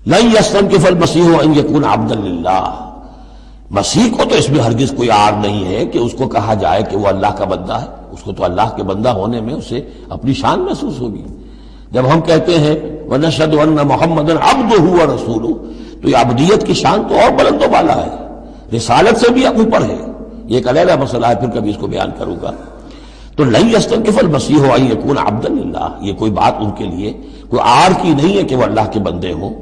لن یستنکف المسیح ان یکون عبدا للہ، مسیح کو تو اس میں ہرگز کوئی عار نہیں ہے کہ اس کو کہا جائے کہ وہ اللہ کا بندہ ہے، اس کو تو اللہ کے بندہ ہونے میں اسے اپنی شان محسوس ہوگی۔ جب ہم کہتے ہیں وَنَشْهَدُ أَنَّ مُحَمَّدًا عَبْدُهُ وَرَسُولُهُ، تو یہ عبدیت کی شان تو اور بلند و بالا ہے، رسالت سے بھی اوپر ہے، یہ ایک علیحدہ مسئلہ ہے، پھر کبھی اس کو بیان کروں گا۔ تو لن یستنکف المسیح ان یکون عبدا للہ، یہ کوئی بات ان کے لیے کوئی عار کی نہیں ہے کہ وہ اللہ کے بندے ہوں۔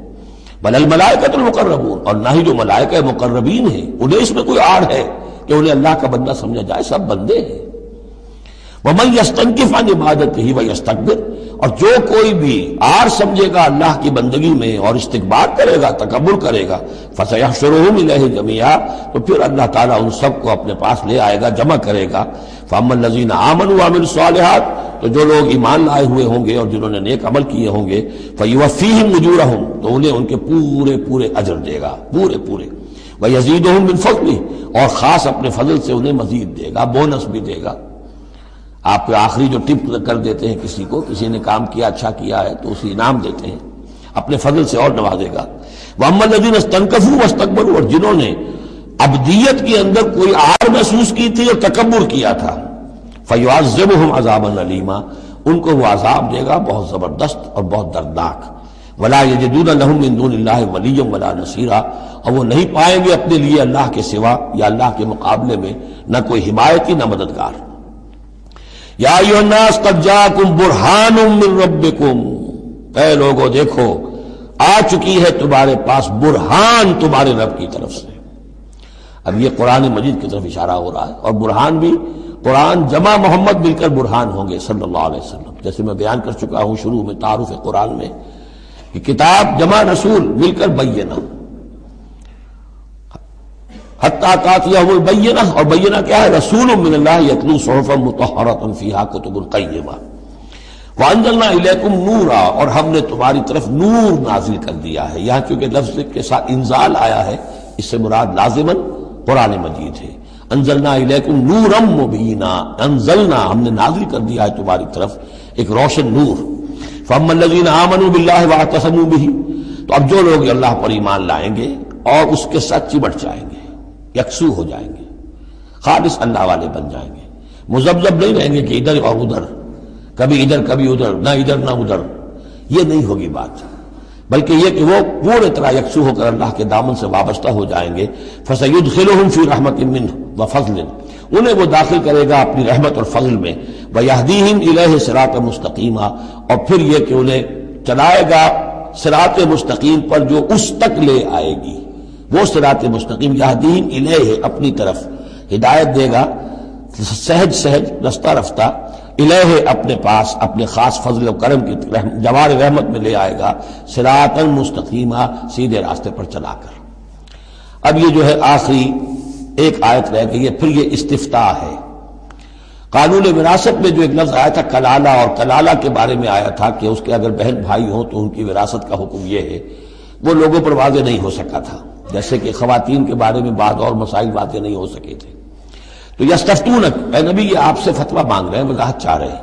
بل الملائکۃ المقربون، اور نہ ہی جو ملائکہ مقربین ہیں انہیں اس میں کوئی عار ہے کہ انہیں اللہ کا بندہ سمجھا جائے، سب بندے ہیں۔ ومن یستنکف عن عبادتہ ویستکبر، اور جو کوئی بھی عار سمجھے گا اللہ کی بندگی میں اور استکبار کرے گا، تکبر کرے گا، فسیحشرہم الیہ جمیعا، تو پھر اللہ تعالیٰ ان سب کو اپنے پاس لے آئے گا، جمع کرے گا۔ فاما الذین آمنوا وعملوا الصالحات، تو جو لوگ ایمان لائے ہوئے ہوں گے اور جنہوں نے نیک عمل کیے ہوں گے، فیوفیہم اجورہم، تو انہیں ان کے پورے پورے اجر دے گا، پورے پورے، ویزیدہم من فضلہ، اور خاص اپنے فضل سے انہیں مزید دے گا، بونس بھی دے گا۔ آپ کو آخری جو ٹپ کر دیتے ہیں کسی کو، کسی نے کام کیا اچھا کیا ہے تو اسے انعام دیتے ہیں، اپنے فضل سے اور نوازے گا۔ وَأَمَّا الَّذِينَ اسْتَنكَفُوا وَاسْتَكْبَرُوا، اور جنہوں نے عبدیت کے اندر کوئی عار محسوس کی تھی اور تکبر کیا تھا، فَيُعَذِّبُهُمْ عَذَابًا أَلِيمًا، ان کو وہ عذاب دے گا بہت زبردست اور بہت دردناک۔ وَلَا يَجِدُونَ لَهُم مِّن دُونِ اللَّهِ وَلِيًّا وَلَا نَصِيرًا، اور وہ نہیں پائیں گے اپنے لیے اللہ کے سوا یا اللہ کے مقابلے میں نہ کوئی حمایتی نہ مددگار۔ یا ایھا الناس قد جاءکم برہان من ربکم، اے لوگو دیکھو آ چکی ہے تمہارے پاس برہان تمہارے رب کی طرف سے۔ اب یہ قرآن مجید کی طرف اشارہ ہو رہا ہے، اور برہان بھی قرآن جمع محمد مل کر برہان ہوں گے صلی اللہ علیہ وسلم، جیسے میں بیان کر چکا ہوں شروع میں تعارف قرآن میں کہ کتاب جمع رسول مل کر بینہ، حتیٰ تأتیہم البینہ، اور بینہ کیا ہے؟ رسول من اللہ یتلو صحفا مطہرۃ فیہا کتب قیمہ، وانزلنا الیکم نورا، اور ہم نے تمہاری طرف نور نازل کر دیا ہے۔ یہاں چونکہ لفظ کے ساتھ انزال آیا ہے، اس سے مراد لازماً قرآن مجید ہے۔ انزلنا الیکم نورا مبینا، انزلنا ہم نے نازل کر دیا ہے تمہاری طرف ایک روشن نور۔ فاما الذین آمنوا باللہ واعتصموا بہ، تو اب جو لوگ اللہ پر ایمان لائیں گے اور اس کے ساتھ چمٹ جائیں گے، یکسو ہو جائیں گے، خالص اللہ والے بن جائیں گے، مذبذب نہیں رہیں گے کہ ادھر اور ادھر، کبھی ادھر کبھی ادھر، نہ ادھر نہ ادھر، یہ نہیں ہوگی بات، بلکہ یہ کہ وہ پورے طرح یکسو ہو کر اللہ کے دامن سے وابستہ ہو جائیں گے۔ فَسَيُدْخِلُهُمْ فِي رَحْمَةٍ مِّنْهُ وَفَضْلٍ، انہیں وہ داخل کرے گا اپنی رحمت اور فضل میں، وَيَهْدِيهِمْ إِلَيْهِ صِرَاطًا مُسْتَقِيمًا، اور پھر یہ کہ انہیں چلائے گا صراط مستقیم پر جو اس تک لے آئے گی، وہ صراط مستقیم، یہدیہم الیہ اپنی طرف ہدایت دے گا، سہج سہج رفتہ رفتہ، الہ اپنے پاس اپنے خاص فضل و کرم کی جوار رحمت میں لے آئے گا، صراطا مستقیما، سیدھے راستے پر چلا کر۔ اب یہ جو ہے آخری ایک آیت رہ گئی ہے، پھر یہ استفتاء ہے۔ قانون وراثت میں جو ایک لفظ آیا تھا کلالہ، اور کلالہ کے بارے میں آیا تھا کہ اس کے اگر بہن بھائی ہوں تو ان کی وراثت کا حکم یہ ہے، وہ لوگوں پر واضح نہیں ہو سکا تھا، جیسے کہ خواتین کے بارے میں بعض اور مسائل واضح نہیں ہو سکے تھے۔ تو یستفتونک، اے نبی یہ آپ سے فتویٰ مانگ رہے ہیں، وضاحت چاہ رہے ہیں۔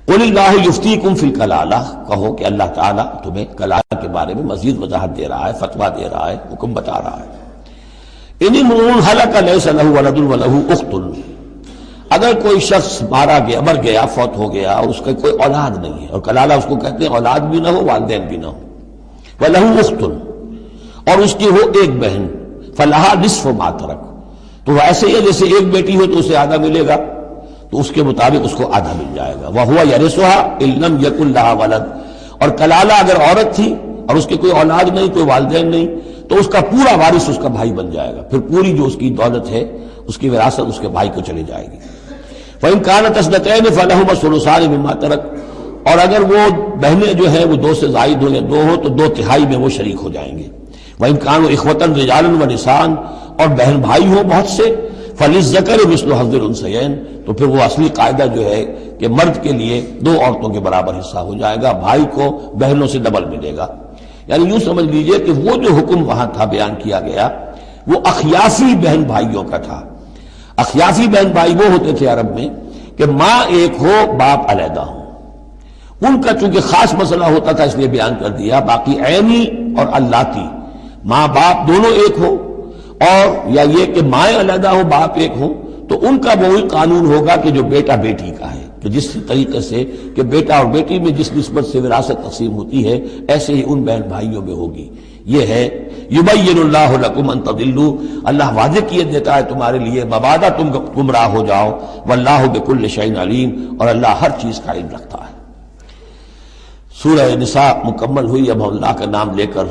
قل اللہ یفتیکم فی الکلالہ، کہو کہ اللہ تعالیٰ تمہیں کلالہ کے بارے میں مزید وضاحت دے رہا ہے، فتویٰ دے رہا ہے، حکم بتا رہا ہے۔ ان امرؤ ہلک لیس لہ ولد ولہ اخت، اگر کوئی شخص مر گیا، فوت ہو گیا اور اس کا کوئی اولاد نہیں ہے، اور کلالہ اس کو کہتے ہیں اولاد بھی نہ ہو والدین بھی نہ ہو، ولہ اخت، اور اس کی ہو ایک بہن، فلہا نصف ما ترک، تو ایسے ہی جیسے ایک بیٹی ہو تو اسے آدھا ملے گا، تو اس کے مطابق اس کو آدھا مل جائے گا۔ وَهُوَ يَرِثُهَا إِن لَّمْ يَكُن لَّهَا وَلَدٌ، اور کلالہ اگر عورت تھی اور اس کے کوئی اولاد نہیں، کوئی والدین نہیں، تو اس کا پورا وارث اس کا بھائی بن جائے گا، پھر پوری جو اس کی دولت ہے، اس کی وراثت اس کے بھائی کو چلی جائے گی۔ وَإِن كَانَتْ اثْنَتَيْنِ فَلَهُمَا الثُّلُثَانِ مِمَّا تَرَكَ، اور اگر وہ بہنیں جو ہیں وہ دو سے زائد ہو یا دو ہو تو 2/3 میں وہ شریک ہو جائیں گے۔ وَإِن كَانُوا إِخْوَةً رِجَالًا وَنِسَاءً، اور بہن بھائی ہوں بہت سے، فَلِلذَّكَرِ مِثْلُ حَظِّ الْأُنثَيَيْنِ، تو پھر وہ اصلی قاعدہ جو ہے کہ مرد کے لیے 2 عورتوں کے برابر حصہ ہو جائے گا، بھائی کو بہنوں سے ڈبل ملے گا۔ یعنی یوں سمجھ لیجئے کہ وہ جو حکم وہاں تھا بیان کیا گیا وہ اخیافی بہن بھائیوں کا تھا۔ اخیافی بہن بھائی وہ ہوتے تھے عرب میں کہ ماں ایک ہو باپ علیحدہ ہو، ان کا چونکہ خاص مسئلہ ہوتا تھا اس لیے بیان کر دیا. باقی عینی اور اللاتی، ماں باپ دونوں ایک ہو، اور یا یہ کہ مائیں علیحدہ ہو باپ ایک ہو، تو ان کا وہی قانون ہوگا کہ جو بیٹا بیٹی کا ہے، کہ جس طریقے سے کہ بیٹا اور بیٹی میں جس نسبت سے وراثت تقسیم ہوتی ہے ایسے ہی ان بہن بھائیوں میں ہوگی. یہ ہے یبین اللہ لکم ان تضلوا، اللہ واضح کیے دیتا ہے تمہارے لیے مبادا تم گمراہ ہو جاؤ. واللہ بکل شیء علیم، اور اللہ ہر چیز کا علم رکھتا ہے. سورہ نساء مکمل ہوئی. اب اللہ کا نام لے کر